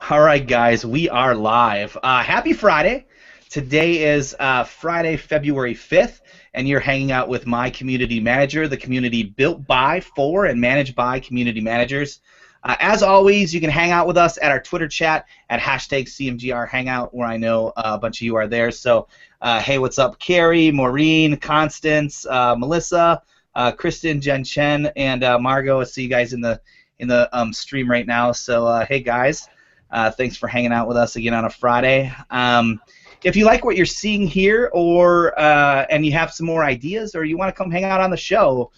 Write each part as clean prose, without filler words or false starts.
All right, guys, we are live. Happy Friday. Today is Friday, February 5th, and you're hanging out with my community manager, the community built by, for, and managed by community managers. As always, you can hang out with us at our Twitter chat at hashtag CMGR Hangout, where I know a bunch of you are there. So, hey, what's up, Carrie, Maureen, Constance, Melissa, Kristen, Jen Chen, and Margot. I see you guys in the stream right now. So, hey, guys. Thanks for hanging out with us again on a Friday. If you like what you're seeing here, or and you have some more ideas, or you want to come hang out on the show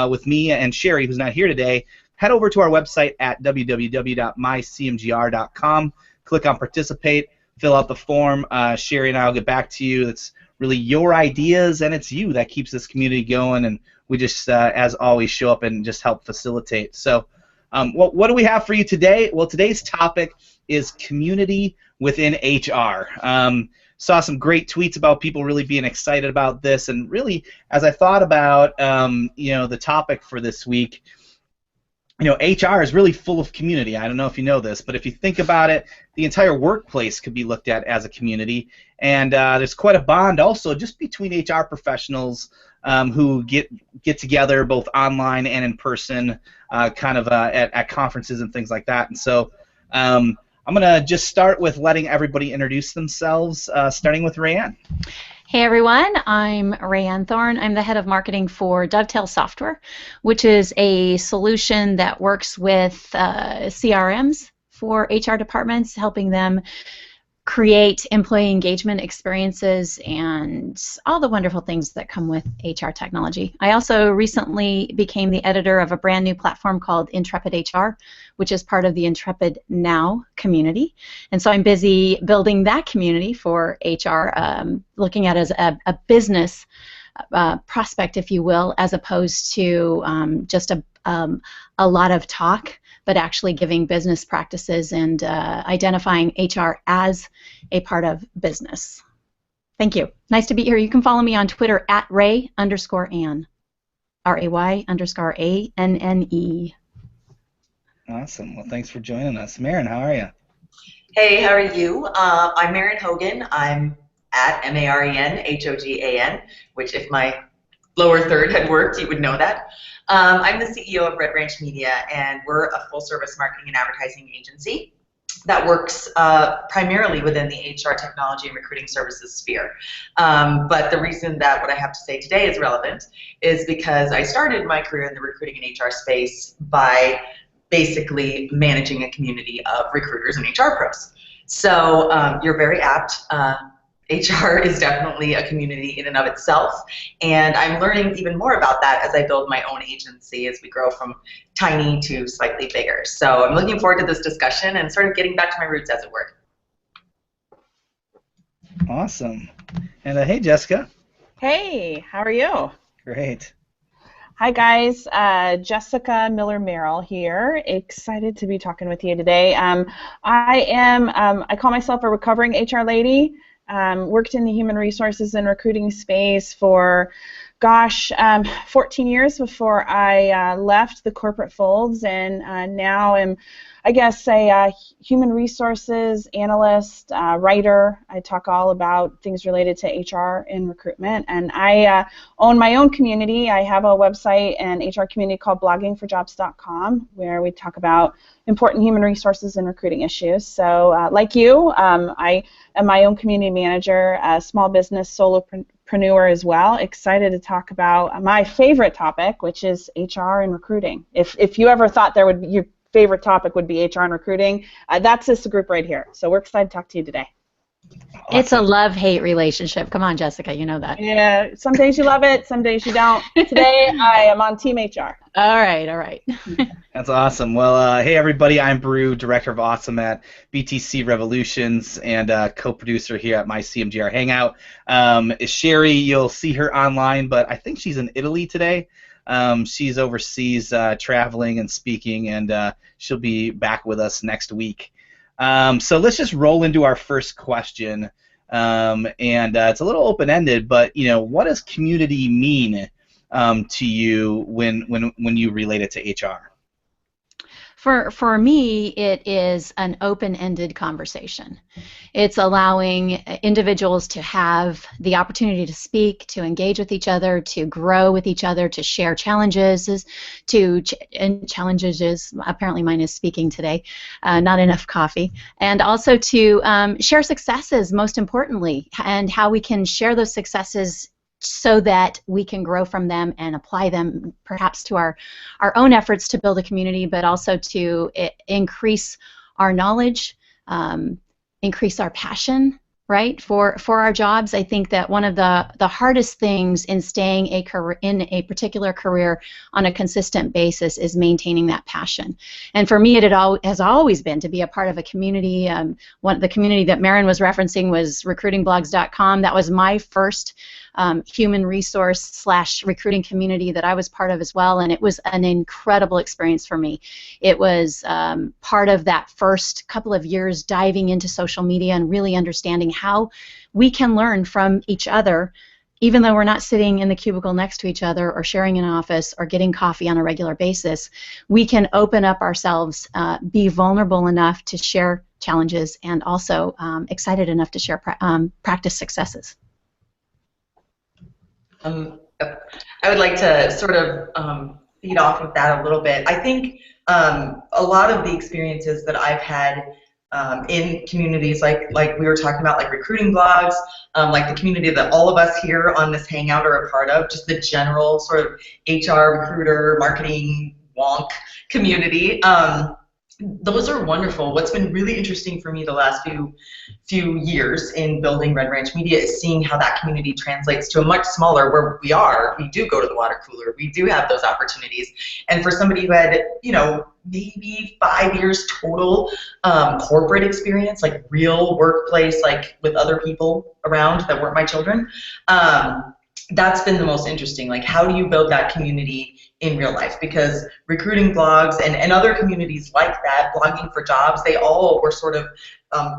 with me and Sherry, who's not here today, head over to our website at www.mycmgr.com. Click on Participate, fill out the form. Sherry and I will get back to you. It's really your ideas, and it's you that keeps this community going, and we just, as always, show up and just help facilitate. So what do we have for you today? Well, today's topic is community within HR. Saw some great tweets about people really being excited about this, and really, as I thought about the topic for this week, HR is really full of community. I don't know if you know this, but if you think about it, the entire workplace could be looked at as a community, and there's quite a bond also just between HR professionals who get together both online and in person, at conferences and things like that. And so I'm going to just start with letting everybody introduce themselves, starting with Rayanne. Hey everyone, I'm Rayanne Thorne. I'm the head of marketing for Dovetail Software, which is a solution that works with CRMs for HR departments, helping them create employee engagement experiences and all the wonderful things that come with HR technology. I also recently became the editor of a brand new platform called Intrepid HR, which is part of the Intrepid Now community. And so I'm busy building that community for HR, looking at it as a business prospect, if you will, as opposed to just a lot of talk, but actually giving business practices and identifying HR as a part of business. Thank you. Nice to be here. You can follow me on Twitter at Ray_Anne, RAY_ANNE. Awesome. Well, thanks for joining us. Marin, how are you? Hey, how are you? I'm Marin Hogan. I'm at MarenHogan, which if my lower third had worked, you would know that. I'm the CEO of Red Ranch Media, and we're a full-service marketing and advertising agency that works primarily within the HR technology and recruiting services sphere. But the reason that what I have to say today is relevant is because I started my career in the recruiting and HR space by basically managing a community of recruiters and HR pros. So you're very apt. HR is definitely a community in and of itself, and I'm learning even more about that as I build my own agency as we grow from tiny to slightly bigger. So I'm looking forward to this discussion and sort of getting back to my roots, as it were. Awesome. And hey, Jessica. Hey, how are you? Great. Hi, guys. Jessica Miller-Merrill here. Excited to be talking with you today. I call myself a recovering HR lady. Worked in the human resources and recruiting space for, 14 years before I left the corporate folds, and now am, I guess, a human resources analyst, writer. I talk all about things related to HR and recruitment, and I own my own community. I have a website and HR community called bloggingforjobs.com, where we talk about important human resources and recruiting issues. So like you, I am my own community manager, a small business solopreneur as well. Excited to talk about my favorite topic, which is HR and recruiting. If you ever thought your favorite topic would be HR and recruiting, that's this group right here. So we're excited to talk to you today. Awesome. It's a love-hate relationship. Come on, Jessica, you know that. Yeah, some days you love it, some days you don't. Today I am on Team HR. All right, all right. That's awesome. Well, hey everybody, I'm Brew, Director of Awesome at BTC Revolutions and co-producer here at my CMGR Hangout. Sherry, you'll see her online, but I think she's in Italy today. She's overseas traveling and speaking, and she'll be back with us next week. So let's just roll into our first question, and it's a little open-ended, but what does community mean to you when you relate it to HR? For me, it is an open-ended conversation. It's allowing individuals to have the opportunity to speak, to engage with each other, to grow with each other, to share challenges, and challenges, apparently mine is speaking today, not enough coffee, and also to share successes, most importantly, and how we can share those successes so that we can grow from them and apply them perhaps to our own efforts to build a community, but also to increase our knowledge, increase our passion, right, for our jobs. I think that one of the hardest things in staying in a particular career on a consistent basis is maintaining that passion. And for me, has always been to be a part of a community. The community that Marin was referencing was recruitingblogs.com. That was my first human resource / recruiting community that I was part of as well, and it was an incredible experience for me. It was part of that first couple of years diving into social media and really understanding how we can learn from each other, even though we're not sitting in the cubicle next to each other or sharing an office or getting coffee on a regular basis. We can open up ourselves, be vulnerable enough to share challenges, and also excited enough to share practice successes. I would like to sort of feed off of that a little bit. I think a lot of the experiences that I've had in communities like we were talking about, like recruiting blogs, like the community that all of us here on this hangout are a part of, just the general sort of HR, recruiter, marketing, wonk community. Those are wonderful. What's been really interesting for me the last few years in building Red Ranch Media is seeing how that community translates to a much smaller, where we do go to the water cooler, we do have those opportunities. And for somebody who had, maybe 5 years total corporate experience, like real workplace, like with other people around that weren't my children, that's been the most interesting. Like, how do you build that community in real life? Because recruiting blogs and other communities like that, blogging for jobs, they all were sort of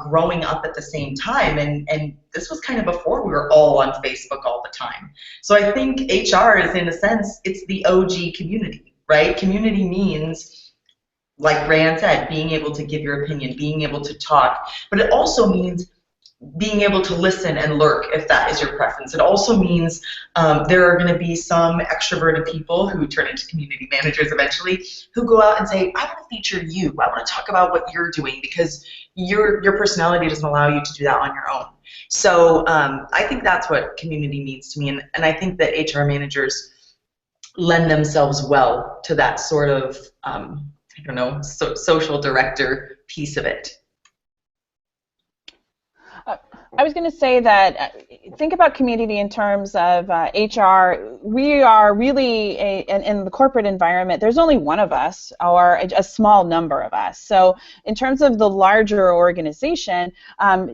growing up at the same time, and this was kind of before we were all on Facebook all the time. So I think HR is, in a sense, it's the OG community, right? Community means, like Rayanne said, being able to give your opinion, being able to talk, but it also means being able to listen and lurk if that is your preference. It also means there are going to be some extroverted people who turn into community managers eventually, who go out and say, I want to feature you. I want to talk about what you're doing because your personality doesn't allow you to do that on your own. So I think that's what community means to me, and I think that HR managers lend themselves well to that sort of, social director piece of it. I was going to say that think about community in terms of HR. We are really, in the corporate environment, there's only one of us, or a small number of us. So in terms of the larger organization,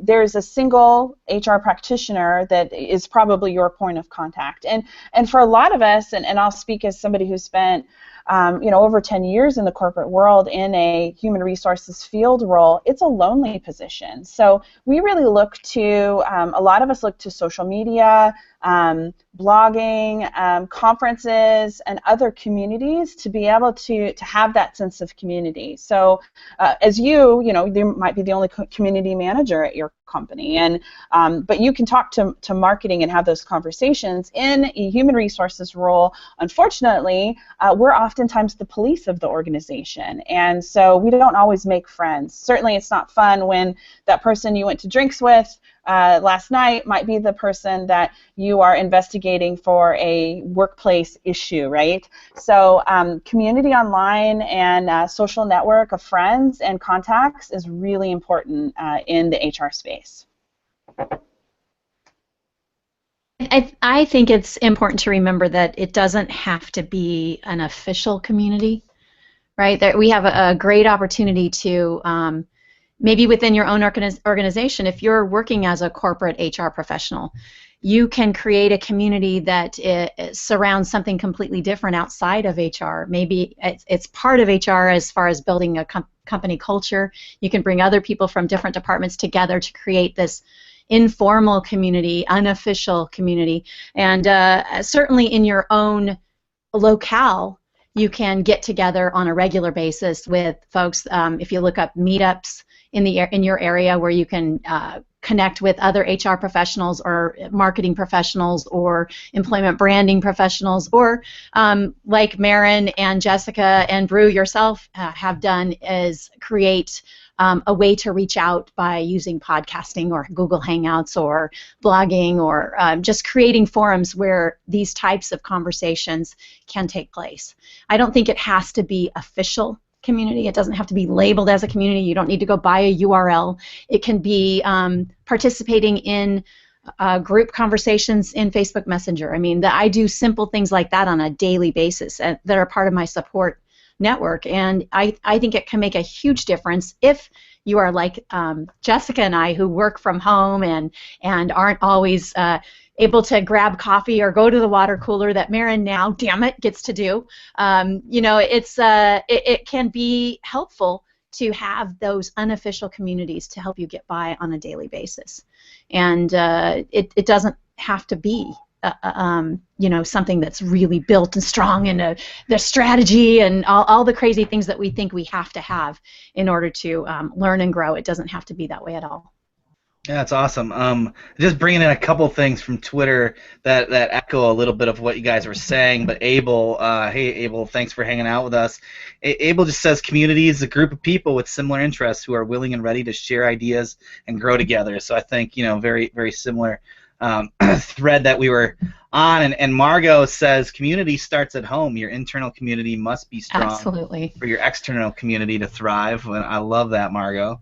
there's a single HR practitioner that is probably your point of contact. And for a lot of us, and I'll speak as somebody who's spent over 10 years in the corporate world in a human resources field role, it's a lonely position. So we really look to, a lot of us look to social media, blogging, conferences, and other communities to be able to have that sense of community. So as you might be the only community manager at your company, and but you can talk to marketing and have those conversations. In a human resources role, unfortunately, we're oftentimes the police of the organization, and so we don't always make friends. Certainly it's not fun when that person you went to drinks with last night might be the person that you are investigating for a workplace issue, right? So community online and social network of friends and contacts is really important in the HR space. I think it's important to remember that it doesn't have to be an official community, right? That we have a great opportunity to maybe within your own organization, if you're working as a corporate HR professional, you can create a community that surrounds something completely different outside of HR. Maybe it's part of HR as far as building a company culture. You can bring other people from different departments together to create this informal community, unofficial community. And certainly in your own locale, you can get together on a regular basis with folks. If you look up meetups in your area where you can connect with other HR professionals or marketing professionals or employment branding professionals, or like Marin and Jessica and Brew yourself have done, is create a way to reach out by using podcasting or Google Hangouts or blogging, or just creating forums where these types of conversations can take place. I don't think it has to be official community. It doesn't have to be labeled as a community. You don't need to go buy a URL. It can be participating in group conversations in Facebook Messenger. I mean, I do simple things like that on a daily basis that are part of my support network, and I think it can make a huge difference if you are like Jessica and I, who work from home and aren't always able to grab coffee or go to the water cooler that Marin now, damn it, gets to do. You know, it can be helpful to have those unofficial communities to help you get by on a daily basis, and it doesn't have to be you know, something that's really built and strong, and the strategy and all the crazy things that we think we have to have in order to learn and grow. It doesn't have to be that way at all. Yeah, that's awesome. Just bringing in a couple things from Twitter that echo a little bit of what you guys were saying. But Abel, hey Abel, thanks for hanging out with us. Abel just says community is a group of people with similar interests who are willing and ready to share ideas and grow together. So I think, you know, very, very similar thread that we were on. And Margot says community starts at home. Your internal community must be strong. Absolutely. For your external community to thrive. And I love that, Margot.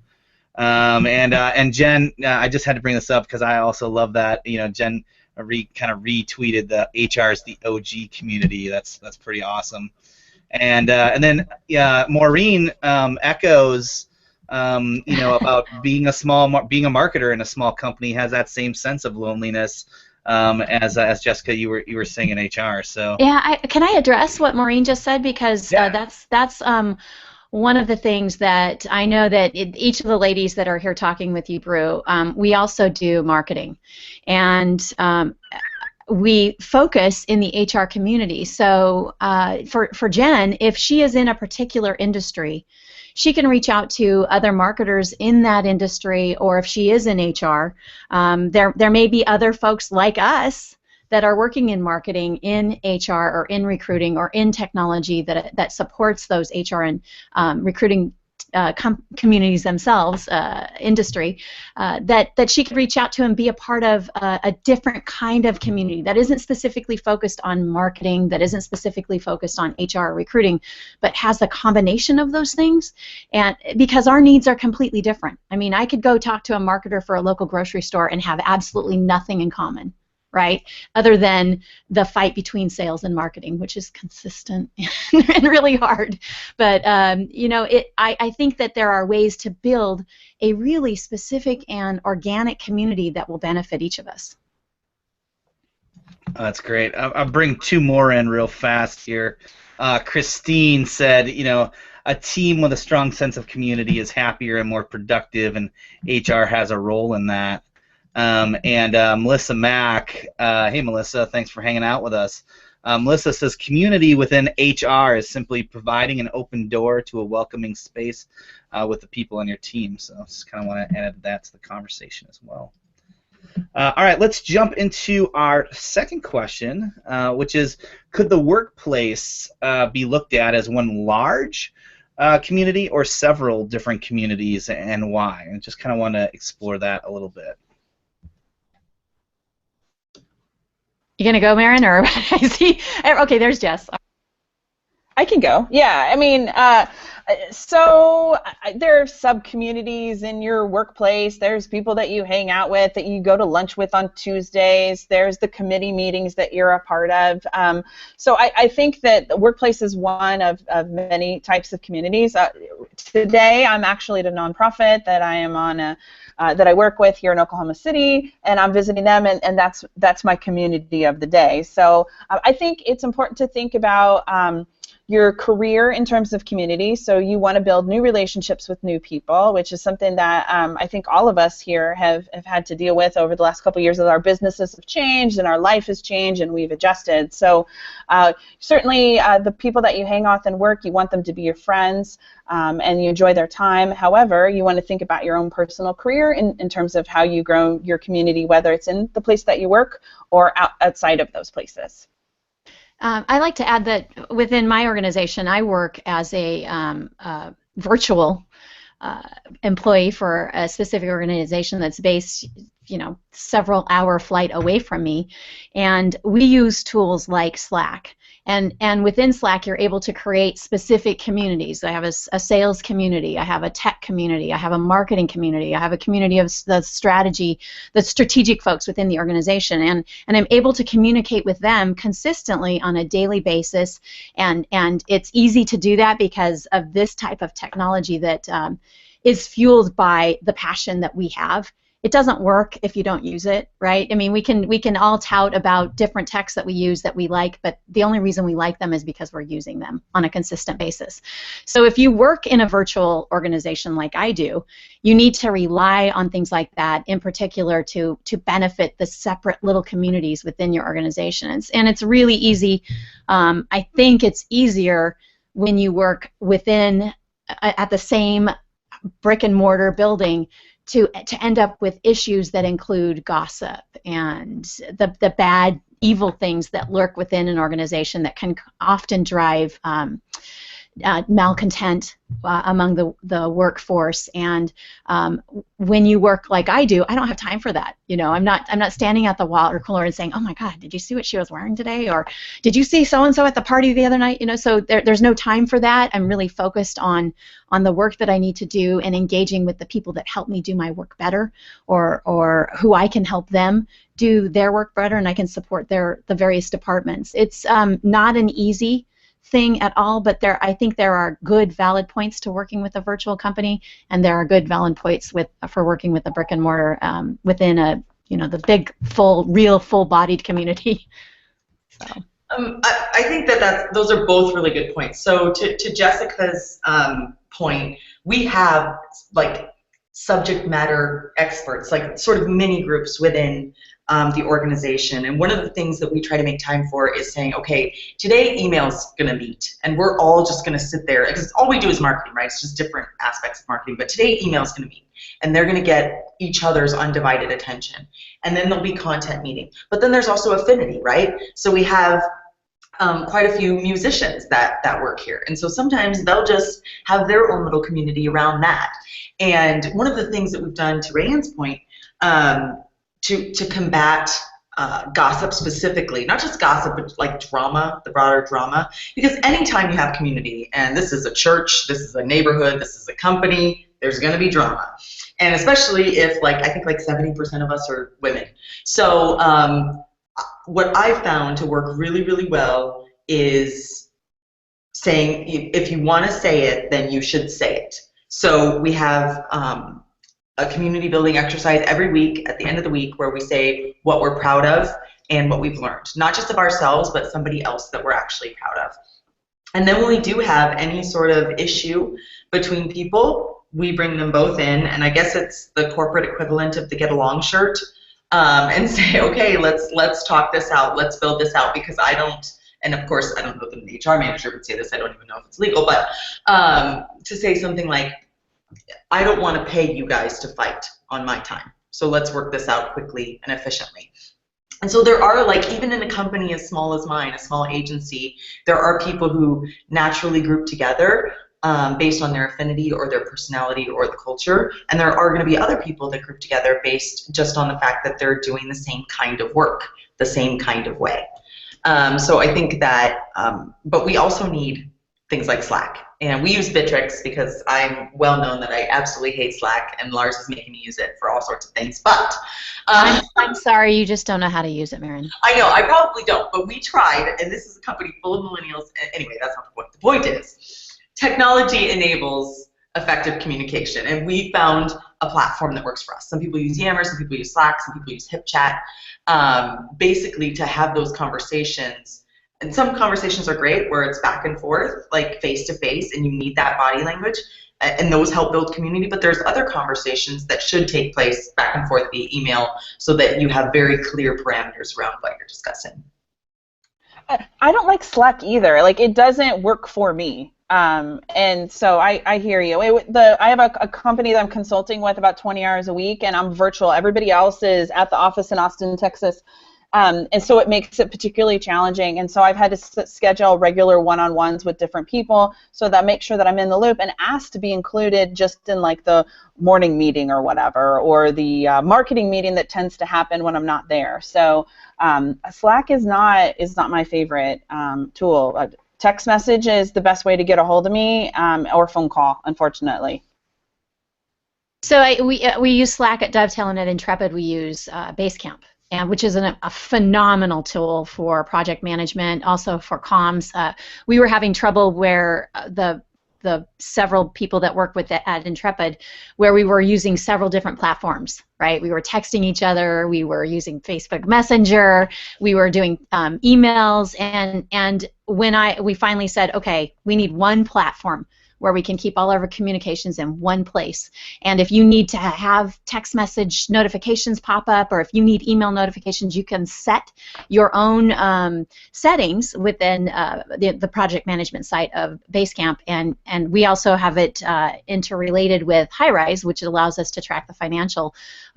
And Jen, I just had to bring this up because I also love that. You know, Jen kind of retweeted the HR is the OG community. That's pretty awesome. And then Maureen echoes, you know, about being a marketer in a small company has that same sense of loneliness as Jessica you were saying in HR. So yeah, can I address what Maureen just said, because that's one of the things that I know that each of the ladies that are here talking with you, Brew, we also do marketing, and we focus in the HR community. So for Jen, if she is in a particular industry, she can reach out to other marketers in that industry, or if she is in HR, there may be other folks like us that are working in marketing, in HR, or in recruiting, or in technology that supports those HR and recruiting communities themselves, industry, that she could reach out to and be a part of a different kind of community that isn't specifically focused on marketing, that isn't specifically focused on HR or recruiting, but has a combination of those things, and because our needs are completely different. I mean, I could go talk to a marketer for a local grocery store and have absolutely nothing in common, right, other than the fight between sales and marketing, which is consistent and really hard. But you know, I think that there are ways to build a really specific and organic community that will benefit each of us. That's great. I'll bring two more in real fast here. Christine said, you know, a team with a strong sense of community is happier and more productive, and HR has a role in that. And Melissa Mack, hey Melissa, thanks for hanging out with us. Melissa says community within HR is simply providing an open door to a welcoming space with the people on your team. So just kind of want to add that to the conversation as well. All right, let's jump into our second question, which is, could the workplace be looked at as one large community or several different communities, and why? And just kind of want to explore that a little bit. You gonna go, Marin, or I see? Okay, there's Jess. I can go. Yeah, I mean, so there are sub-communities in your workplace. There's people that you hang out with, that you go to lunch with on Tuesdays. There's the committee meetings that you're a part of. So I think that the workplace is one of many types of communities. Today, I'm actually at a nonprofit that I am on that I work with here in Oklahoma City, and I'm visiting them, and that's my community of the day. So I think it's important to think about your career in terms of community. So you want to build new relationships with new people, which is something that I think all of us here have had to deal with over the last couple of years as our businesses have changed and our life has changed and we've adjusted. So certainly the people that you hang out and work, you want them to be your friends and you enjoy their time. However, you want to think about your own personal career in terms of how you grow your community, whether it's in the place that you work or outside of those places. I like to add that within my organization, I work as a virtual employee for a specific organization that's based, several hour flight away from me, and we use tools like Slack. And within Slack, you're able to create specific communities. I have a sales community, I have a tech community, I have a marketing community, I have a community of the strategic folks within the organization, and I'm able to communicate with them consistently on a daily basis, and it's easy to do that because of this type of technology that is fueled by the passion that we have. It doesn't work if you don't use it, right? I mean, we can all tout about different techs that we use that we like, but the only reason we like them is because we're using them on a consistent basis. So if you work in a virtual organization like I do, you need to rely on things like that, in particular to benefit the separate little communities within your organization. And it's really easy. I think it's easier when you work within at the same brick and mortar building to end up with issues that include gossip and the bad, evil things that lurk within an organization that can often drive malcontent among the workforce. And when you work like I do, I don't have time for that. I'm not standing at the water cooler and saying, "Oh my God, did you see what she was wearing today?" Or "Did you see so and so at the party the other night?" So there's no time for that. I'm really focused on the work that I need to do and engaging with the people that help me do my work better, or who I can help them do their work better, and I can support the various departments. It's not an easy thing at all, but I think there are good, valid points to working with a virtual company, and there are good, valid points for working with a brick and mortar within the big, full-bodied community. So. I think those are both really good points. So to Jessica's point, we have like subject matter experts, like sort of mini groups within the organization. And one of the things that we try to make time for is saying, okay, today email's going to meet, and we're all just going to sit there, because all we do is marketing, right? It's just different aspects of marketing. But today email's going to meet, and they're going to get each other's undivided attention. And then there'll be content meeting. But then there's also affinity, right? So we have quite a few musicians that work here. And so sometimes they'll just have their own little community around that. And one of the things that we've done, to Rayanne's point, to combat gossip specifically, not just gossip, but like drama, the broader drama, because anytime you have community, and this is a church, this is a neighborhood, this is a company, there's going to be drama. And especially if, I think 70% of us are women. So what I've found to work really, really well is saying, if you want to say it, then you should say it. So we have a community building exercise every week at the end of the week where we say what we're proud of and what we've learned, not just of ourselves, but somebody else that we're actually proud of. And then when we do have any sort of issue between people, we bring them both in, and I guess it's the corporate equivalent of the get along shirt, and say, okay, let's talk this out, let's build this out, because I don't, and of course I don't know that an HR manager would say this, I don't even know if it's legal, but to say something like, I don't want to pay you guys to fight on my time, so let's work this out quickly and efficiently. And so there are, even in a company as small as mine, a small agency, there are people who naturally group together based on their affinity or their personality or the culture, and there are going to be other people that group together based just on the fact that they're doing the same kind of work, the same kind of way. So I think that, but we also need things like Slack. And we use Bittrex because I'm well known that I absolutely hate Slack, and Lars is making me use it for all sorts of things. But I'm sorry, you just don't know how to use it, Marin. I know, I probably don't, but we tried, and this is a company full of millennials. Anyway, that's not the point. The point is, technology enables effective communication, and we found a platform that works for us. Some people use Yammer, some people use Slack, some people use HipChat, basically to have those conversations And some conversations are great where it's back and forth, like face to face, and you need that body language, and those help build community. But there's other conversations that should take place back and forth via email so that you have very clear parameters around what you're discussing. I don't like Slack either. Like, it doesn't work for me. And so I hear you. I have a company that I'm consulting with about 20 hours a week, and I'm virtual. Everybody else is at the office in Austin, Texas. And so it makes it particularly challenging. And so I've had to schedule regular one-on-ones with different people so that I make sure that I'm in the loop and ask to be included just in like the morning meeting or whatever, or the marketing meeting that tends to happen when I'm not there. So Slack is not my favorite tool. Text message is the best way to get a hold of me, or phone call, unfortunately. So we use Slack at Dovetail, and at Intrepid we use Basecamp, which is a phenomenal tool for project management, also for comms. We were having trouble where the several people that work with it at Intrepid, where we were using several different platforms, right? We were texting each other, we were using Facebook Messenger, we were doing emails, and when we finally said, okay, we need one platform where we can keep all of our communications in one place. And if you need to have text message notifications pop up, or if you need email notifications, you can set your own settings within the project management site of Basecamp. And we also have it interrelated with HighRise, which allows us to track the financial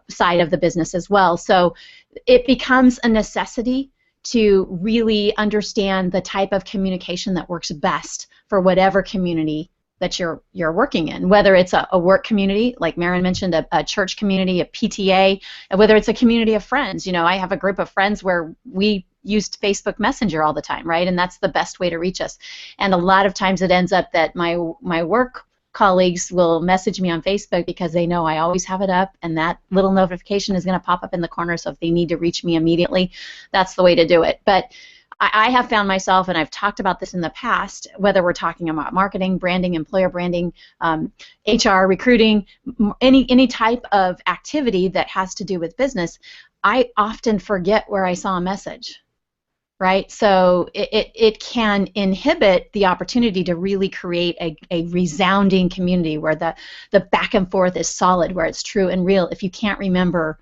side of the business as well. So it becomes a necessity to really understand the type of communication that works best for whatever community that you're working in, whether it's a work community, like Maren mentioned, a church community, a PTA, and whether it's a community of friends. You know, I have a group of friends where we used Facebook Messenger all the time, right? And that's the best way to reach us. And a lot of times it ends up that my work colleagues will message me on Facebook because they know I always have it up, and that little notification is going to pop up in the corner, so if they need to reach me immediately, that's the way to do it. But I have found myself, and I've talked about this in the past, whether we're talking about marketing, branding, employer branding, HR, recruiting, any type of activity that has to do with business, I often forget where I saw a message, right? So it can inhibit the opportunity to really create a resounding community where the back and forth is solid, where it's true and real, if you can't remember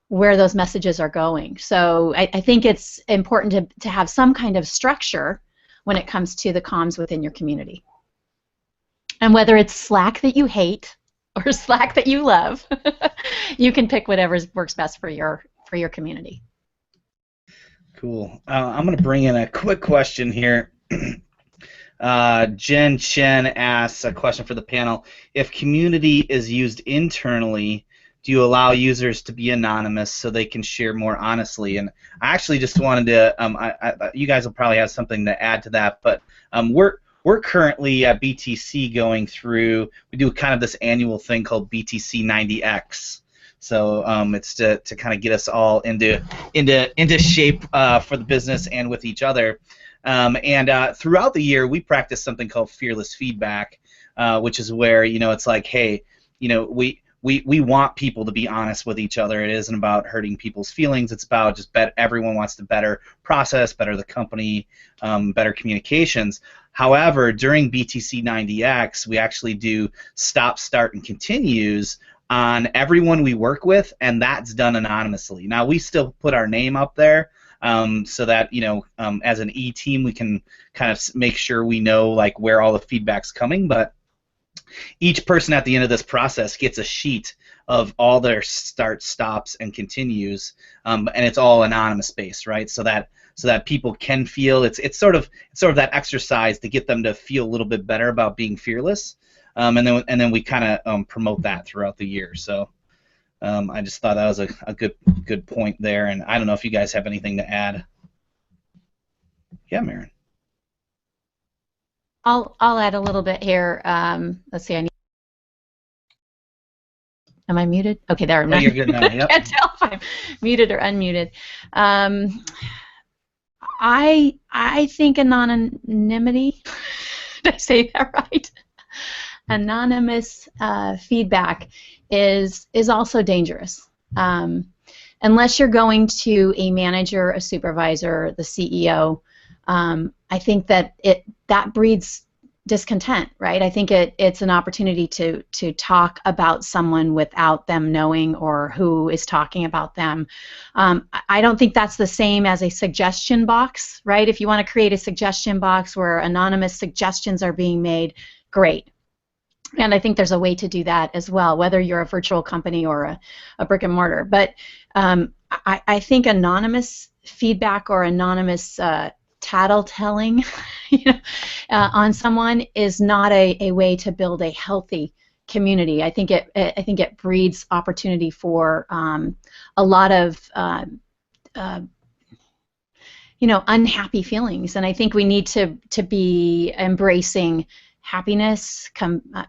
where those messages are going. So I think it's important to have some kind of structure when it comes to the comms within your community. And whether it's Slack that you hate or Slack that you love, you can pick whatever works best for your community. Cool. I'm going to bring in a quick question here. Jen Chen asks a question for the panel. If community is used internally, do you allow users to be anonymous so they can share more honestly? And I actually just wanted to, you guys will probably have something to add to that, but we're currently at BTC going through, we do kind of this annual thing called BTC 90X. So it's to kind of get us all into shape for the business and with each other. And throughout the year, we practice something called fearless feedback, which is where, you know, it's like, hey, you know, we want people to be honest with each other. It isn't about hurting people's feelings. It's about just everyone wants to better process, better the company, better communications. However, during BTC 90X, we actually do stop, start, and continues on everyone we work with, and that's done anonymously. Now, we still put our name up there so that, you know, as an E-team, we can kind of make sure we know like where all the feedback's coming, but each person at the end of this process gets a sheet of all their starts, stops, and continues, and it's all anonymous based, right? So that people can feel it's sort of that exercise to get them to feel a little bit better about being fearless, and then we kind of promote that throughout the year. So I just thought that was a good point there, and I don't know if you guys have anything to add. Yeah, Maren. I'll add a little bit here. Let's see. Am I muted? Okay, there. I'm not. You're good now. Yep. I can't tell if I'm muted or unmuted. I think anonymity. Did I say that right? Anonymous feedback is also dangerous. Unless you're going to a manager, a supervisor, the CEO. I think that that breeds discontent, right? I think it's an opportunity to talk about someone without them knowing or who is talking about them. I don't think that's the same as a suggestion box, right? If you want to create a suggestion box where anonymous suggestions are being made, great. And I think there's a way to do that as well, whether you're a virtual company or a brick and mortar. But I think anonymous feedback or anonymous tattletelling on someone is not a way to build a healthy community. I think it breeds opportunity for a lot of unhappy feelings, and I think we need to be embracing happiness,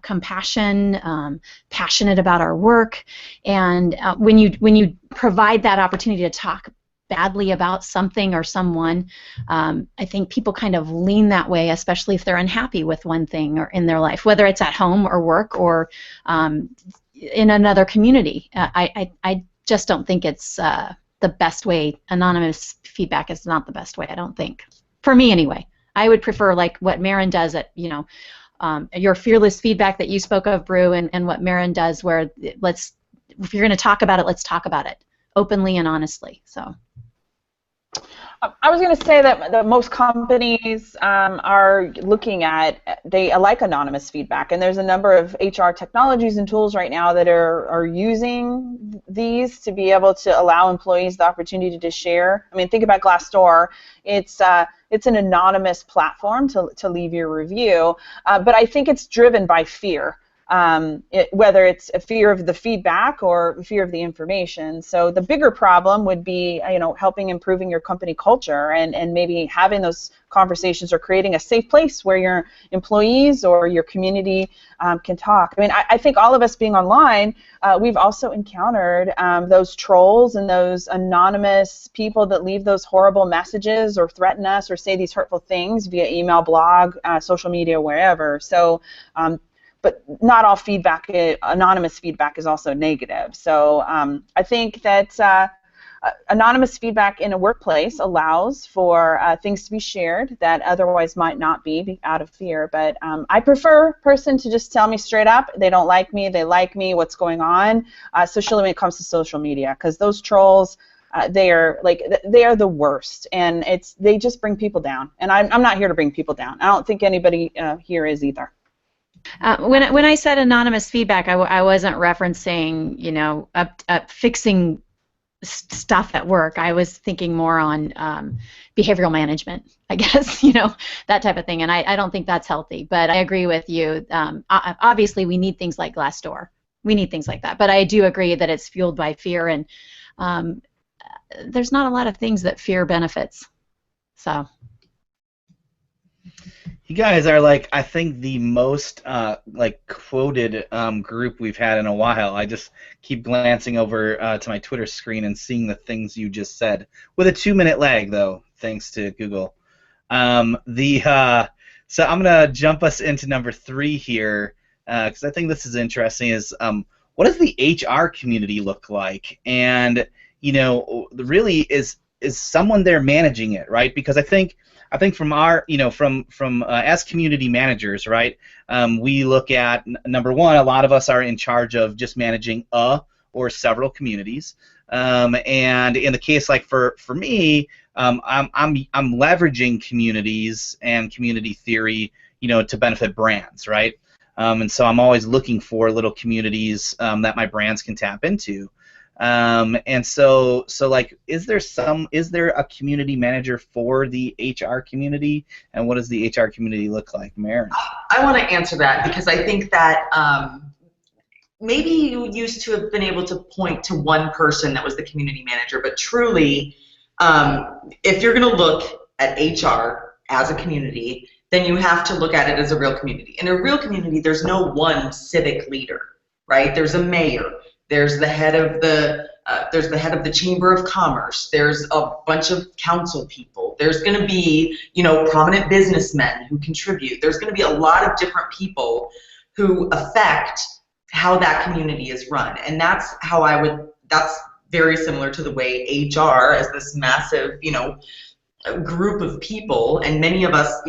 compassion, passionate about our work, and when you provide that opportunity to talk badly about something or someone, I think people kind of lean that way, especially if they're unhappy with one thing or in their life, whether it's at home or work or in another community. I just don't think it's the best way. Anonymous feedback is not the best way, I don't think. For me, anyway. I would prefer like what Maren does at, your fearless feedback that you spoke of, Brew, and what Maren does, where if you're going to talk about it, let's talk about it openly and honestly. So. I was going to say that most companies are looking at, they like anonymous feedback, and there's a number of HR technologies and tools right now that are using these to be able to allow employees the opportunity to share. I mean, think about Glassdoor. It's an anonymous platform to leave your review, but I think it's driven by fear. Whether it's a fear of the feedback or fear of the information. So the bigger problem would be, helping improving your company culture and maybe having those conversations or creating a safe place where your employees or your community can talk. I mean, I think all of us being online, we've also encountered those trolls and those anonymous people that leave those horrible messages or threaten us or say these hurtful things via email, blog, social media, wherever. So but not all feedback, anonymous feedback, is also negative. So I think that anonymous feedback in a workplace allows for things to be shared that otherwise might not be out of fear. But I prefer a person to just tell me straight up, they don't like me, they like me, what's going on, especially when it comes to social media, because those trolls, they are the worst, and they just bring people down. And I'm not here to bring people down. I don't think anybody here is either. When I said anonymous feedback, I wasn't referencing, fixing stuff at work. I was thinking more on behavioral management, I guess, that type of thing. And I don't think that's healthy. But I agree with you. Obviously, we need things like Glassdoor. We need things like that. But I do agree that it's fueled by fear, and there's not a lot of things that fear benefits. So. You guys are I think the most quoted group we've had in a while. I just keep glancing over to my Twitter screen and seeing the things you just said, with a 2-minute lag though, thanks to Google. So I'm gonna jump us into number 3 here, because I think this is interesting. Is what does the HR community look like? And really is someone there managing it, right? Because I think from our, from as community managers, right, we look at, number one, a lot of us are in charge of just managing or several communities, and in the case for me, I'm leveraging communities and community theory, to benefit brands, right, and so I'm always looking for little communities that my brands can tap into. And so is there a community manager for the HR community, and what does the HR community look like, Maren? I want to answer that because I think that maybe you used to have been able to point to one person that was the community manager, but truly, if you're going to look at HR as a community, then you have to look at it as a real community. In a real community, there's no one civic leader, right? There's a mayor. There's the head of the Chamber of Commerce. There's a bunch of council people. There's going to be, prominent businessmen who contribute. There's going to be a lot of different people who affect how that community is run, and that's how that's very similar to the way HR, as this massive, group of people, and many of us,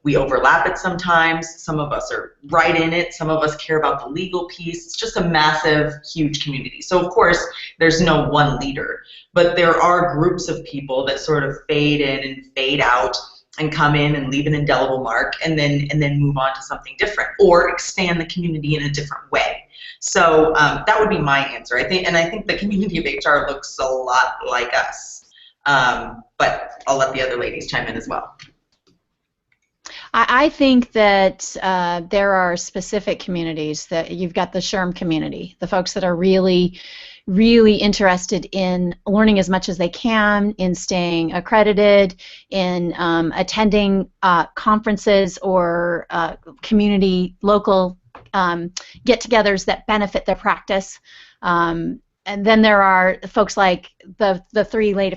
we overlap it sometimes. Some of us are right in it. Some of us care about the legal piece. It's just a massive, huge community. So of course, there's no one leader, but there are groups of people that sort of fade in and fade out and come in and leave an indelible mark and then move on to something different or expand the community in a different way. So that would be my answer. I think the community of HR looks a lot like us. But I'll let the other ladies chime in as well. I think that there are specific communities that you've got the SHRM community, the folks that are really, really interested in learning as much as they can, in staying accredited, in attending conferences or community local get-togethers that benefit their practice. And then there are folks like the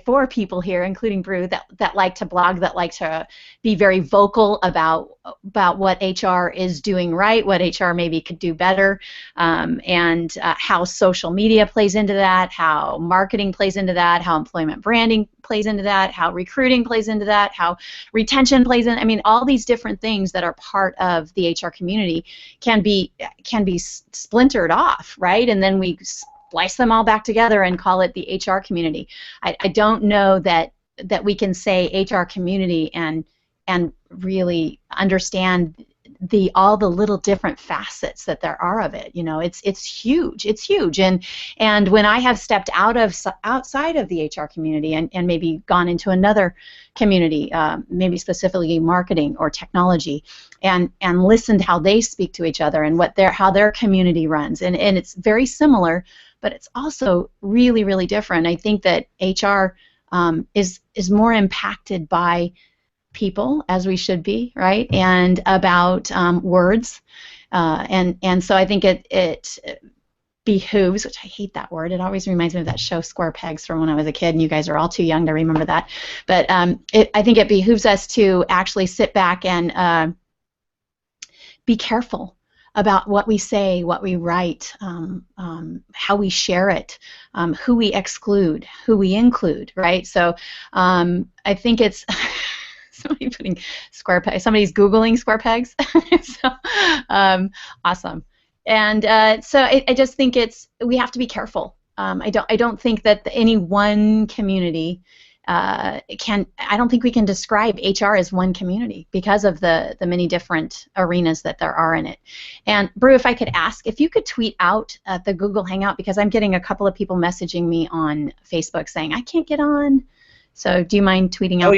four people here, including Brew, that like to blog, that like to be very vocal about what HR is doing right, what HR maybe could do better, and how social media plays into that, how marketing plays into that, how employment branding plays into that, how recruiting plays into that, how retention plays in. I mean, all these different things that are part of the HR community can be splintered off, right? And then we splice them all back together and call it the HR community. I don't know that we can say HR community and really understand all the little different facets that there are of it. It's huge. It's huge. And when I have stepped outside of the HR community and maybe gone into another community, maybe specifically marketing or technology, and listened how they speak to each other and how their community runs, and it's very similar, but it's also really, really different. I think that HR is more impacted by people, as we should be, right? And about words, and so I think it behooves, which I hate that word. It always reminds me of that show Square Pegs from when I was a kid, and you guys are all too young to remember that. But I think it behooves us to actually sit back and be careful about what we say, what we write, how we share it, who we exclude, who we include, right? So I think it's somebody's Googling square pegs. So awesome. And so I just think we have to be careful. I don't think that any one community I don't think we can describe HR as one community because of the many different arenas that there are in it. And Brew, if I could ask, if you could tweet out the Google Hangout, because I'm getting a couple of people messaging me on Facebook saying I can't get on. So do you mind tweeting out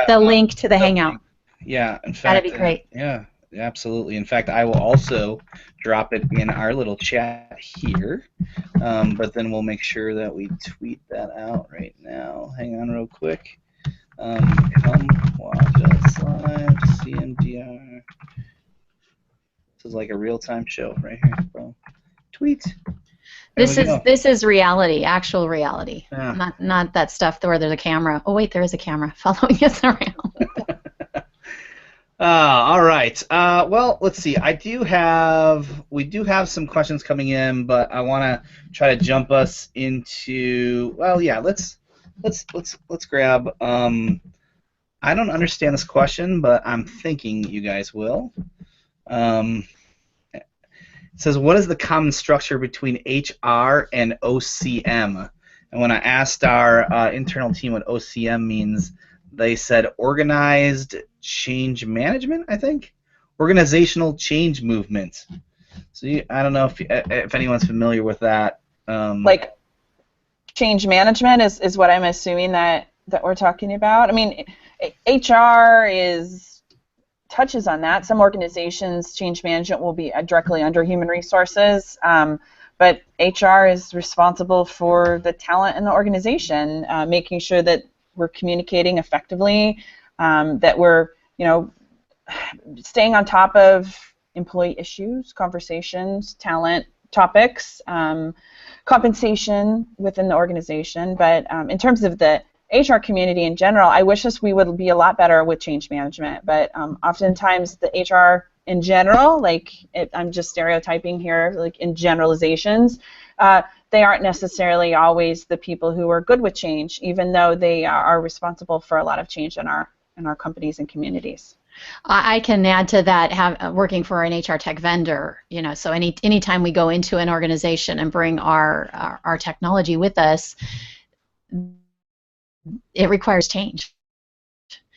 the link to the Hangout? Yeah, in fact, that'd be great. Yeah, absolutely. In fact, I will also drop it in our little chat here, but then we'll make sure that we tweet that out right now. Hang on real quick. Come watch us live, CMDR. This is like a real-time show right here, bro. Tweet. This is reality, actual reality, yeah. not that stuff where there's a camera. Oh wait, there is a camera following us around. All right. Well, let's see. We do have some questions coming in, but I want to try to jump us into. Well, yeah. Let's grab. I don't understand this question, but I'm thinking you guys will. It says, what is the common structure between HR and OCM? And when I asked our internal team what OCM means, they said organized change management, I think? Organizational change movement. So I don't know if anyone's familiar with that. Like change management is what I'm assuming that we're talking about. I mean, HR touches on that. Some organizations, change management will be directly under human resources, but HR is responsible for the talent in the organization, making sure that we're communicating effectively, that we're staying on top of employee issues, conversations, talent topics, compensation within the organization. But in terms of the HR community in general, I wish we would be a lot better with change management, but oftentimes the HR in general, I'm just stereotyping here, like in generalizations, they aren't necessarily always the people who are good with change, even though they are responsible for a lot of change in our companies and communities. I can add to that, working for an HR tech vendor, so anytime we go into an organization and bring our technology with us, it requires change.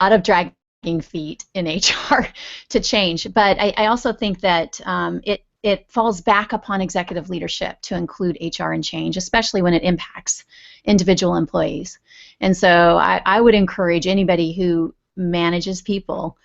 A lot of dragging feet in HR to change, but I also think that it falls back upon executive leadership to include HR in change, especially when it impacts individual employees. And so I would encourage anybody who manages people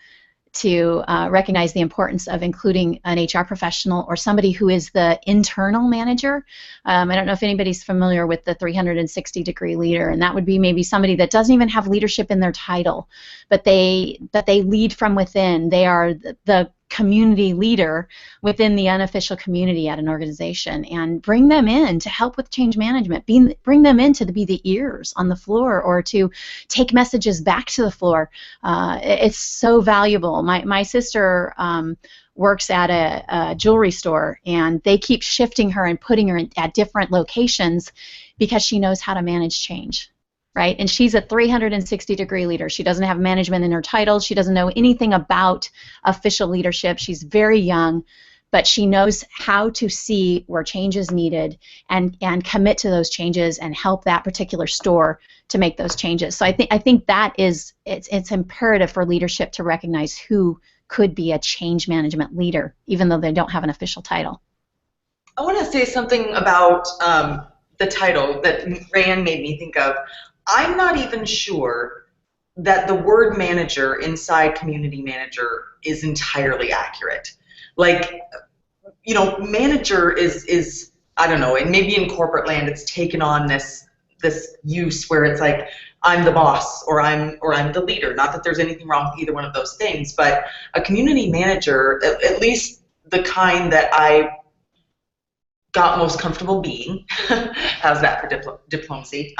to recognize the importance of including an HR professional or somebody who is the internal manager. I don't know if anybody's familiar with the 360-degree leader, and that would be maybe somebody that doesn't even have leadership in their title, but they lead from within. They are the community leader within the unofficial community at an organization, and bring them in to help with change management. Bring them in to be the ears on the floor or to take messages back to the floor. It's so valuable. My sister works at a jewelry store, and they keep shifting her and putting her at different locations because she knows how to manage change. Right? And she's a 360-degree leader. She doesn't have management in her title. She doesn't know anything about official leadership. She's very young, but she knows how to see where change is needed and commit to those changes and help that particular store to make those changes. So I think that it's imperative for leadership to recognize who could be a change management leader, even though they don't have an official title. I want to say something about the title that Rayanne made me think of. I'm not even sure that the word manager inside community manager is entirely accurate. Like, manager is I don't know, and maybe in corporate land it's taken on this use where it's like, I'm the boss or I'm the leader. Not that there's anything wrong with either one of those things, but a community manager, at least the kind that I got most comfortable being, how's that for diplomacy,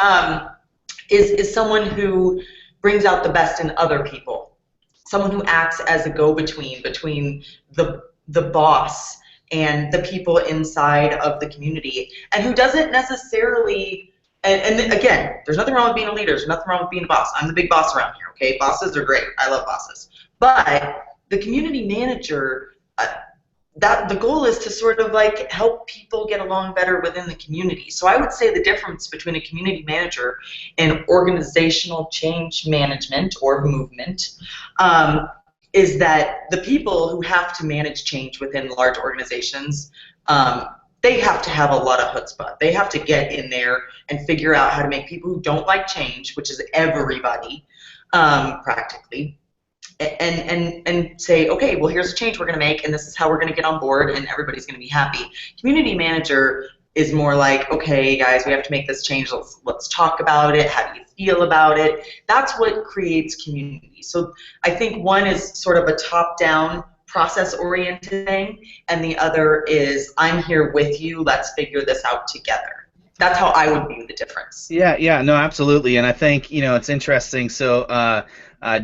is someone who brings out the best in other people, someone who acts as a go-between between the boss and the people inside of the community, and who doesn't necessarily, and again, there's nothing wrong with being a leader, there's nothing wrong with being a boss. I'm the big boss around here, okay? Bosses are great, I love bosses. But the community manager, that the goal is to sort of like help people get along better within the community. So I would say the difference between a community manager and organizational change management or movement is that the people who have to manage change within large organizations, they have to have a lot of chutzpah. They have to get in there and figure out how to make people who don't like change, which is everybody practically, and say, okay, well, here's a change we're going to make, and this is how we're going to get on board, and everybody's going to be happy. Community manager is more like, okay, guys, we have to make this change. Let's talk about it. How do you feel about it? That's what creates community. So I think one is sort of a top-down, process-oriented thing, and the other is, I'm here with you. Let's figure this out together. That's how I would view the difference. Yeah, no, absolutely. And I think, it's interesting. So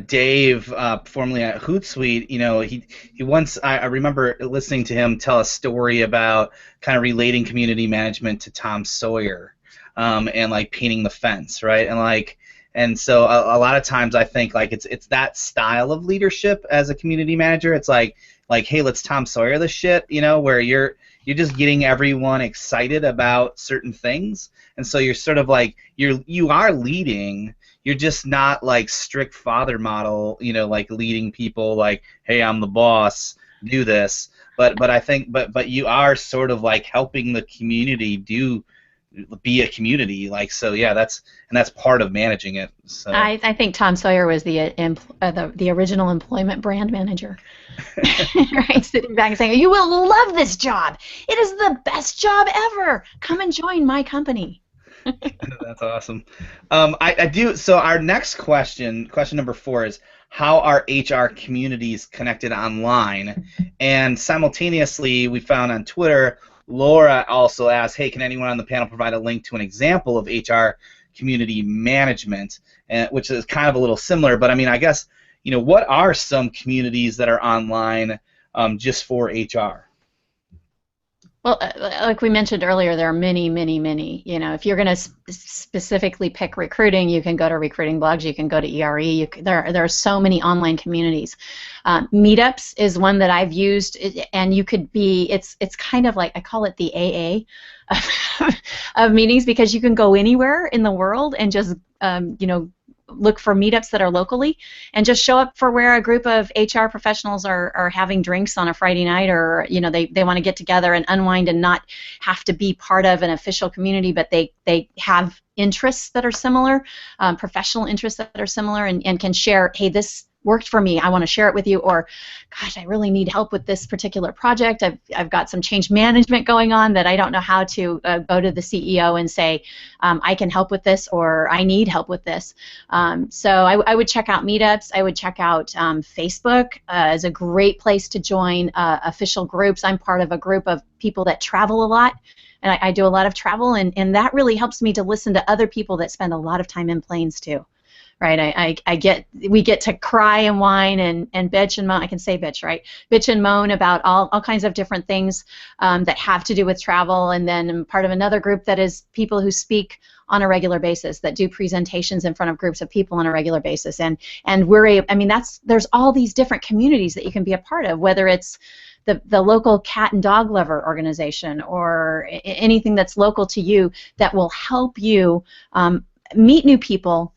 Dave, formerly at Hootsuite, he once, I remember listening to him tell a story about kind of relating community management to Tom Sawyer, and like painting the fence, right? And so a lot of times I think like it's that style of leadership as a community manager. It's like hey, let's Tom Sawyer this shit, where you're just getting everyone excited about certain things, and so you're sort of like you are leading. You're just not like strict father model, like leading people like, hey, I'm the boss, do this. But I think but you are sort of like helping the community be a community, like, so yeah, that's part of managing it. So I think Tom Sawyer was the original employment brand manager. Right, sitting back and saying, you will love this job. It is the best job ever. Come and join my company. That's awesome. I do. So our next question number 4 is, how are HR communities connected online? And simultaneously, we found on Twitter, Laura also asked, hey, can anyone on the panel provide a link to an example of HR community management, which is kind of a little similar, but I mean, I guess, what are some communities that are online just for HR? Well, like we mentioned earlier, there are many, many, many. You know, if you're going to specifically pick recruiting, you can go to recruiting blogs, you can go to ERE. There are so many online communities. Meetups is one that I've used, and you could be. It's kind of like, I call it the AA of meetings, because you can go anywhere in the world and just look for meetups that are locally and just show up for where a group of HR professionals are having drinks on a Friday night, or they want to get together and unwind and not have to be part of an official community, but they have interests that are similar, professional interests that are similar, and can share, hey, this worked for me, I want to share it with you, or gosh, I really need help with this particular project. I've got some change management going on that I don't know how to go to the CEO and say, I can help with this, or I need help with this. So I would check out meetups. I would check out Facebook as a great place to join official groups. I'm part of a group of people that travel a lot, and I do a lot of travel, and that really helps me to listen to other people that spend a lot of time in planes too. Right, we get to cry and whine and bitch and moan. I can say bitch, right? Bitch and moan about all kinds of different things that have to do with travel. And then I'm part of another group that is people who speak on a regular basis, that do presentations in front of groups of people on a regular basis. And there's all these different communities that you can be a part of, whether it's the local cat and dog lover organization, or anything that's local to you that will help you meet new people.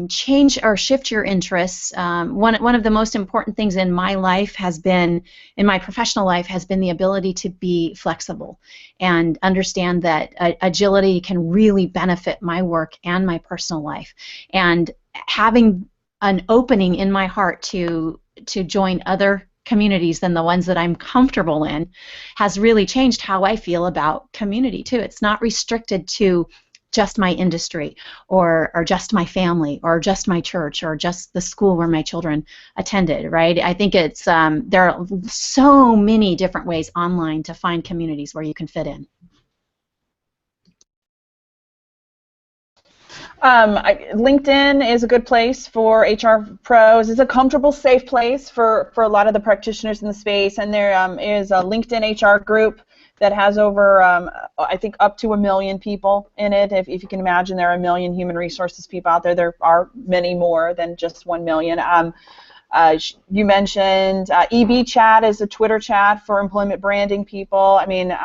Change or shift your interests. One of the most important things in my life in my professional life, has been the ability to be flexible and understand that agility can really benefit my work and my personal life. And having an opening in my heart to join other communities than the ones that I'm comfortable in has really changed how I feel about community too. It's not restricted to just my industry, or just my family, or just my church, or just the school where my children attended, right? I think it's there are so many different ways online to find communities where you can fit in. LinkedIn is a good place for HR pros. It's a comfortable, safe place for a lot of the practitioners in the space, and there is a LinkedIn HR group that has over, I think, up to 1 million people in it. If you can imagine, there are 1 million human resources people out there. There are many more than just 1 million. You mentioned EB Chat is a Twitter chat for employment branding people. I mean,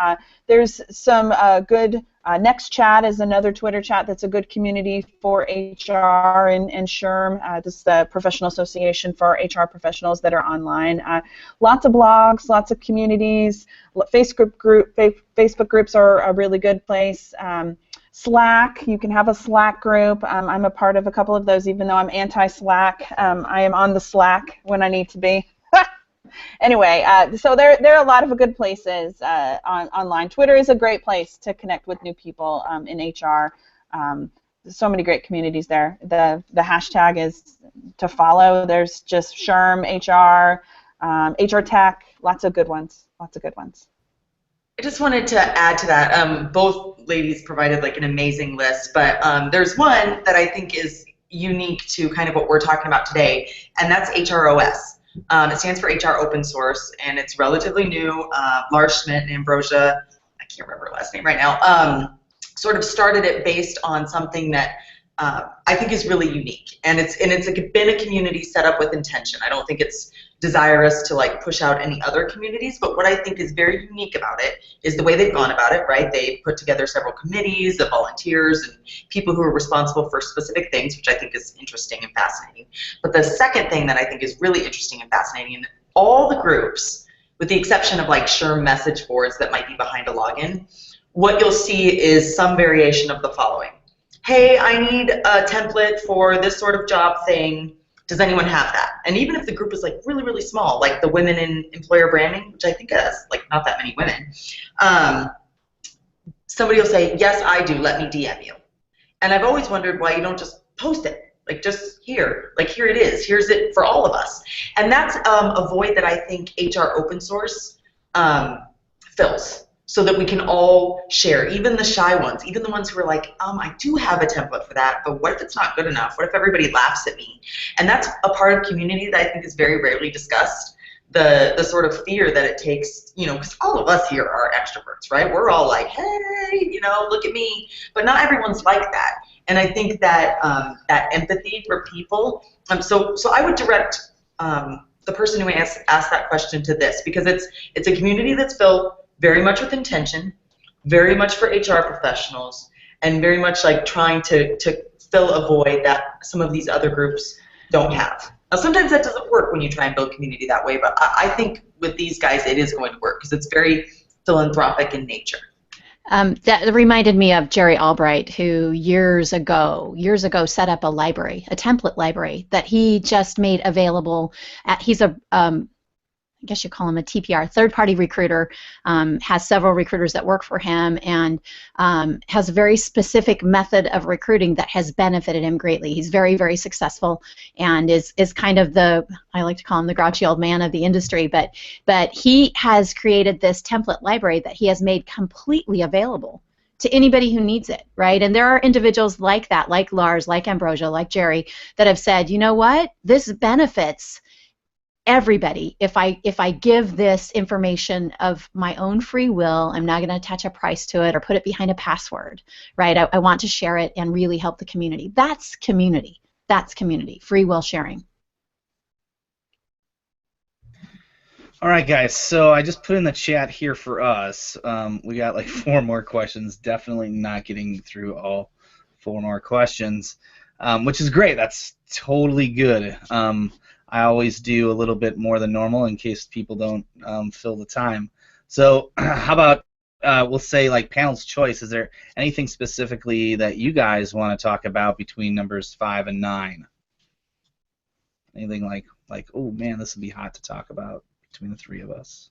there's some good. Next Chat is another Twitter chat that's a good community for HR, and SHRM, this is the Professional Association for HR Professionals that are online. Lots of blogs, lots of communities. Facebook groups are a really good place. Slack, you can have a Slack group. I'm a part of a couple of those, even though I'm anti-Slack. I am on the Slack when I need to be. Anyway, so there are a lot of good places online. Twitter is a great place to connect with new people in HR. So many great communities there. The hashtag is to follow. There's just SHRM, HR, HR Tech, lots of good ones. Lots of good ones. I just wanted to add to that. Both ladies provided like an amazing list, but there's one that I think is unique to kind of what we're talking about today, and that's HROS. It stands for HR Open Source, and it's relatively new. Lars Schmidt and Ambrosia, I can't remember her last name right now, sort of started it based on something that I think is really unique, and it's been a community set up with intention. I don't think it's desirous to like push out any other communities, but what I think is very unique about it is the way they've gone about it, right? They put together several committees of volunteers and people who are responsible for specific things, which I think is interesting and fascinating. But the second thing that I think is really interesting and fascinating, all the groups, with the exception of like SHRM message boards that might be behind a login, what you'll see is some variation of the following. Hey, I need a template for this sort of job thing. Does anyone have that? And even if the group is like really, really small, like the Women in Employer Branding, which I think has like not that many women, somebody will say, yes, I do, let me DM you. And I've always wondered why you don't just post it, like just here, like here it is, here's it for all of us. And that's a void that I think HR Open Source fills, so that we can all share, even the shy ones, even the ones who are like, I do have a template for that, but what if it's not good enough? What if everybody laughs at me? And that's a part of community that I think is very rarely discussed. the sort of fear that it takes, you know, because all of us here are extroverts, right? We're all like, hey, you know, look at me, but not everyone's like that. And I think that that empathy for people. So I would direct the person who asked that question to this, because it's a community that's built very much with intention, very much for HR professionals, and very much like trying to fill a void that some of these other groups don't have. Now, sometimes that doesn't work when you try and build community that way, but I think with these guys it is going to work because it's very philanthropic in nature. That reminded me of Jerry Albright, who years ago set up a library, a template library that he just made available. He's a I guess you call him a TPR, third-party recruiter, has several recruiters that work for him, and has a very specific method of recruiting that has benefited him greatly. He's very, very successful, and is kind of I like to call him the grouchy old man of the industry, but he has created this template library that he has made completely available to anybody who needs it, right? And there are individuals like that, like Lars, like Ambrosia, like Jerry, that have said, you know what, this benefits everybody. If I give this information of my own free will, I'm not going to attach a price to it or put it behind a password, right? I want to share it and really help the community. That's community. That's community. Free will sharing. All right, guys. So I just put in the chat here for us. We got like 4 more questions. Definitely not getting through all 4 more questions, which is great. That's totally good. I always do a little bit more than normal in case people don't fill the time. So how about we'll say like panel's choice. Is there anything specifically that you guys want to talk about between numbers 5 and 9? Anything like oh man, this would be hot to talk about between the 3 of us?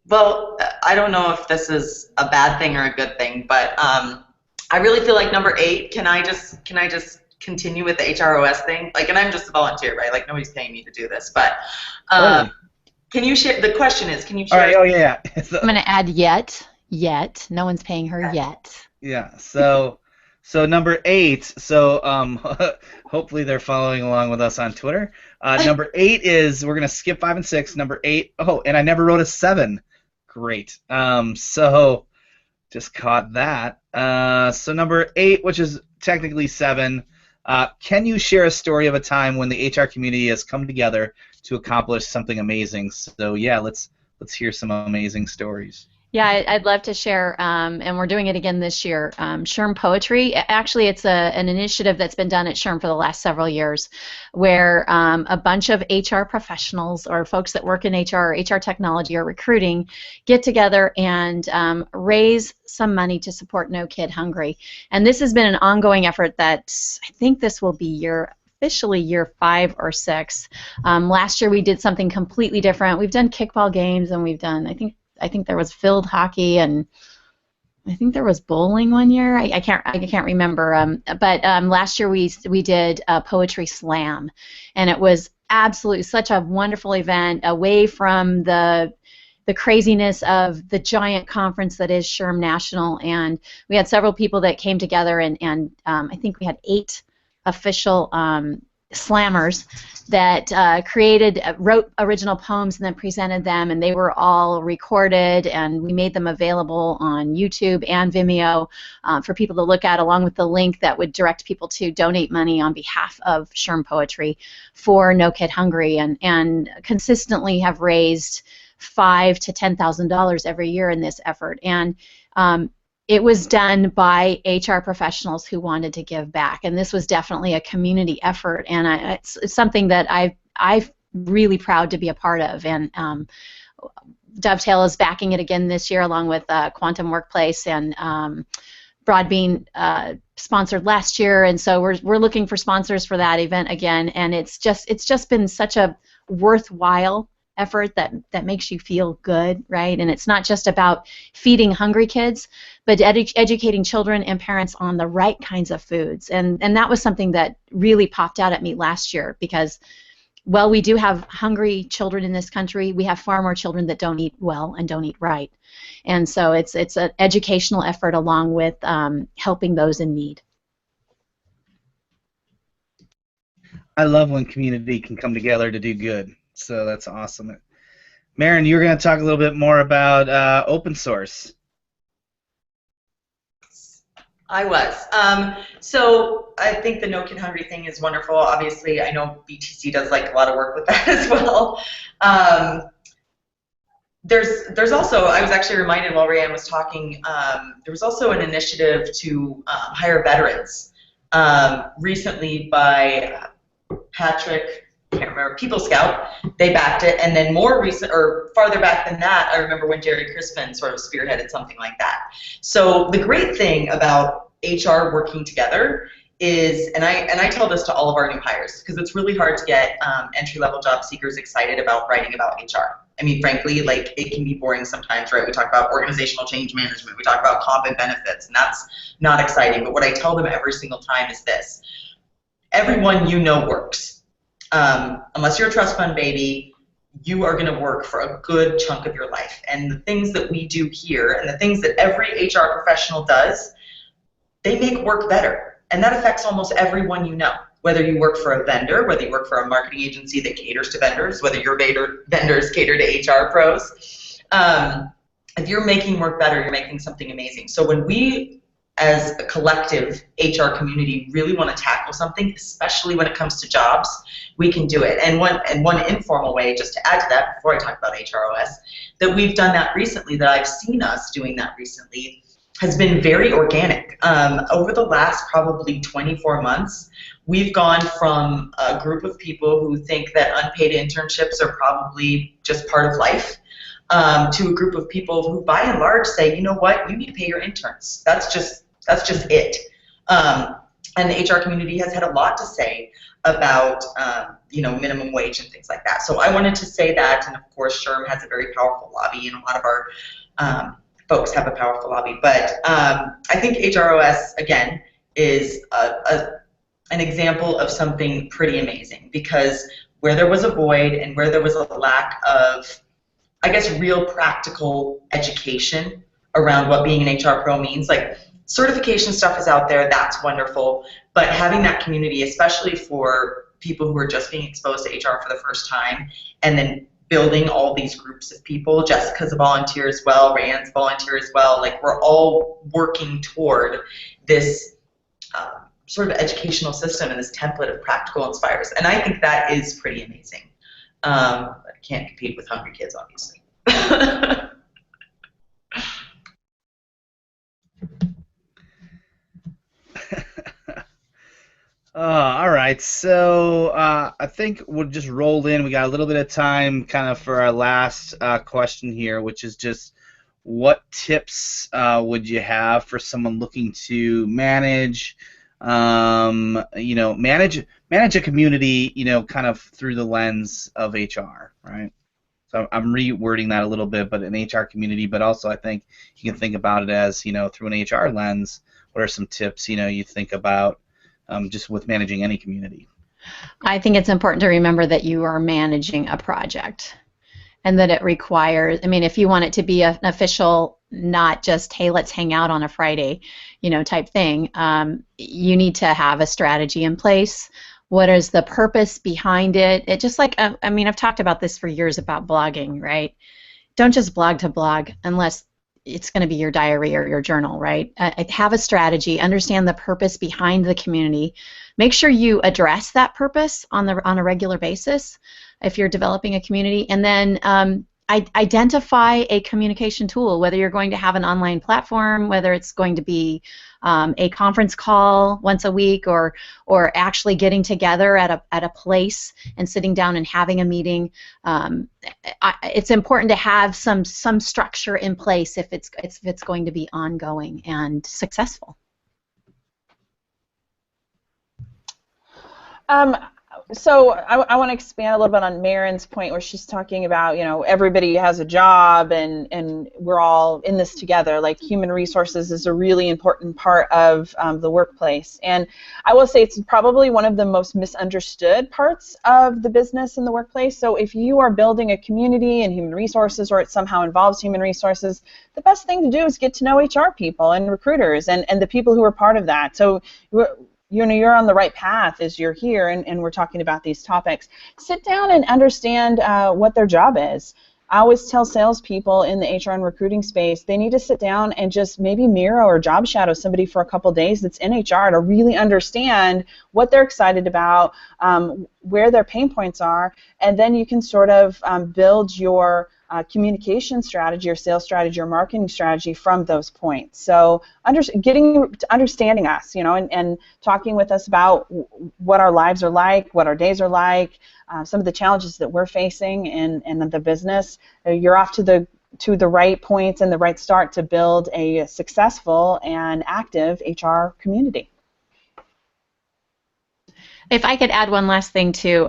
Well, I don't know if this is a bad thing or a good thing, but I really feel like number 8. Can I just continue with the HROS thing? Like, and I'm just a volunteer, right? Like, nobody's paying me to do this, but can you share? The question is, can you share? All right. Oh yeah. I'm going to add yet. No one's paying her yet. Yeah. So number 8. So hopefully they're following along with us on Twitter. Number 8 is we're gonna skip 5 and 6. Number 8. Oh, and I never wrote a 7. Great. So just caught that. So number 8, which is technically 7. Can you share a story of a time when the HR community has come together to accomplish something amazing? So yeah, let's hear some amazing stories. Yeah, I'd love to share, and we're doing it again this year. SHRM Poetry. Actually, it's an initiative that's been done at SHRM for the last several years, where a bunch of HR professionals or folks that work in HR or HR technology or recruiting get together and raise some money to support No Kid Hungry. And this has been an ongoing effort that I think this will be officially year 5 or 6. Last year we did something completely different. We've done kickball games, and we've done, I think there was field hockey, and I think there was bowling one year. I can't remember. But last year we did a poetry slam, and it was absolutely such a wonderful event, away from the craziness of the giant conference that is SHRM National. And we had several people that came together, and I think we had 8 official slammers that wrote original poems and then presented them, and they were all recorded, and we made them available on YouTube and Vimeo for people to look at, along with the link that would direct people to donate money on behalf of SHRM Poetry for No Kid Hungry, and consistently have raised $5,000 to $10,000 every year in this effort. And it was done by HR professionals who wanted to give back, and this was definitely a community effort, and it's something that I'm really proud to be a part of. And Dovetail is backing it again this year, along with Quantum Workplace, and Broadbean sponsored last year, and so we're looking for sponsors for that event again. And it's just been such a worthwhile effort that makes you feel good, right? And it's not just about feeding hungry kids, but educating children and parents on the right kinds of foods. And that was something that really popped out at me last year, because while we do have hungry children in this country, we have far more children that don't eat well and don't eat right. And so it's an educational effort, along with helping those in need. I love when community can come together to do good. So that's awesome. Maren, you're going to talk a little bit more about open source. I was. So I think the No Kid Hungry thing is wonderful. Obviously, I know BTC does like a lot of work with that as well. There's also, I was actually reminded while Rayanne was talking, there was also an initiative to hire veterans recently by Patrick, I can't remember, People Scout. They backed it, and then more recent, or farther back than that, I remember when Jerry Crispin sort of spearheaded something like that. So the great thing about HR working together is, and I tell this to all of our new hires, because it's really hard to get entry-level job seekers excited about writing about HR. I mean, frankly, like, it can be boring sometimes, right? We talk about organizational change management, we talk about comp and benefits, and that's not exciting. But what I tell them every single time is this: everyone you know works. Unless you're a trust fund baby, you are going to work for a good chunk of your life. And the things that we do here, and the things that every HR professional does, they make work better. And that affects almost everyone you know. Whether you work for a vendor, whether you work for a marketing agency that caters to vendors, whether your vendors cater to HR pros. If you're making work better, you're making something amazing. So when we, as a collective HR community, really want to tackle something, especially when it comes to jobs, we can do it. And one informal way, just to add to that, before I talk about HROS, that we've done that recently, that I've seen us doing that recently, has been very organic. Over the last probably 24 months, we've gone from a group of people who think that unpaid internships are probably just part of life, to a group of people who, by and large, say, you know what, you need to pay your interns. That's just it. And the HR community has had a lot to say about minimum wage and things like that. So I wanted to say that, and of course, SHRM has a very powerful lobby, and a lot of our folks have a powerful lobby. But I think HROS, again, is an example of something pretty amazing, because where there was a void and where there was a lack of, I guess, real practical education around what being an HR pro means, like, certification stuff is out there, that's wonderful, but having that community, especially for people who are just being exposed to HR for the first time, and then building all these groups of people. Jessica's a volunteer as well, Rayanne's a volunteer as well. Like, we're all working toward this sort of educational system and this template of practical inspires. And I think that is pretty amazing. I can't compete with hungry kids, obviously. All right, so I think we'll just roll in. We got a little bit of time kind of for our last question here, which is just, what tips would you have for someone looking to manage a community, kind of through the lens of HR, right? So I'm rewording that a little bit, but an HR community, but also I think you can think about it as, through an HR lens. What are some tips, you think about just with managing any community? I think it's important to remember that you are managing a project, and that it requires, if you want it to be an official, not just, hey, let's hang out on a Friday, type thing, you need to have a strategy in place. What is the purpose behind it? It just like, I've talked about this for years about blogging, right? Don't just blog to blog unless it's going to be your diary or your journal, right? Have a strategy, understand the purpose behind the community. Make sure you address that purpose on a regular basis if you're developing a community, and then identify a communication tool, whether you're going to have an online platform, whether it's going to be a conference call once a week, or actually getting together at a place and sitting down and having a meeting. It's important to have some structure in place if it's going to be ongoing and successful. So I want to expand a little bit on Maren's point, where she's talking about, everybody has a job and we're all in this together. Like, human resources is a really important part of the workplace. And I will say it's probably one of the most misunderstood parts of the business in the workplace. So if you are building a community in human resources, or it somehow involves human resources, the best thing to do is get to know HR people and recruiters and the people who are part of that. So you're on the right path as you're here, and we're talking about these topics. Sit down and understand what their job is. I always tell salespeople in the HR and recruiting space, they need to sit down and just maybe mirror or job shadow somebody for a couple days that's in HR to really understand what they're excited about, where their pain points are, and then you can sort of build your communication strategy or sales strategy or marketing strategy from those points. So understanding us, and talking with us about what our lives are like, what our days are like, some of the challenges that we're facing in the business. You're off to the right points and the right start to build a successful and active HR community. If I could add one last thing to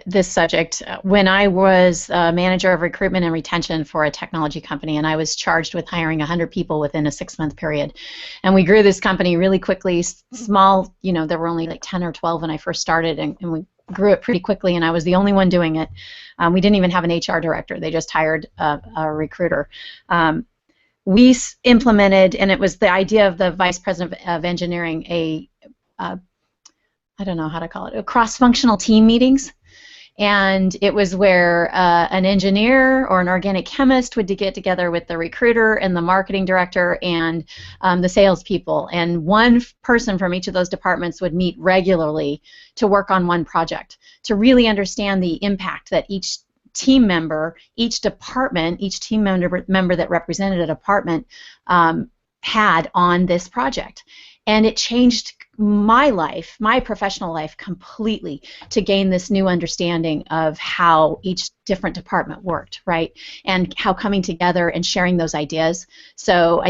this subject, when I was manager of recruitment and retention for a technology company, and I was charged with hiring 100 people within a 6-month period, and we grew this company really quickly, small, there were only like 10 or 12 when I first started, and we grew it pretty quickly, and I was the only one doing it. We didn't even have an HR director. They just hired a recruiter. We implemented, and it was the idea of the vice president of engineering, I don't know how to call it, cross-functional team meetings. And it was where an engineer or an organic chemist would get together with the recruiter and the marketing director and the salespeople. And one person from each of those departments would meet regularly to work on one project, to really understand the impact that each team member, each department, each team member that represented a department had on this project. And it changed my life, my professional life, completely to gain this new understanding of how each different department worked, right? And how coming together and sharing those ideas. So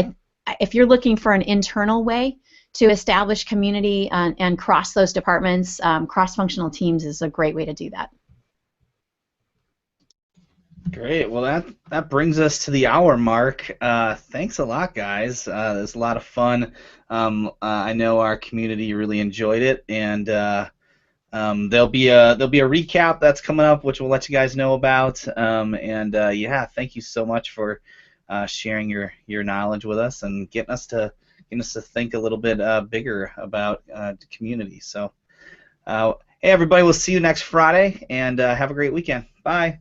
if you're looking for an internal way to establish community and cross those departments, cross-functional teams is a great way to do that. Great. Well, that brings us to the hour mark. Thanks a lot, guys. It was a lot of fun. I know our community really enjoyed it, and there'll be a recap that's coming up, which we'll let you guys know about. Yeah, thank you so much for sharing your knowledge with us and getting us to think a little bit bigger about the community. So, hey everybody, we'll see you next Friday, and have a great weekend. Bye.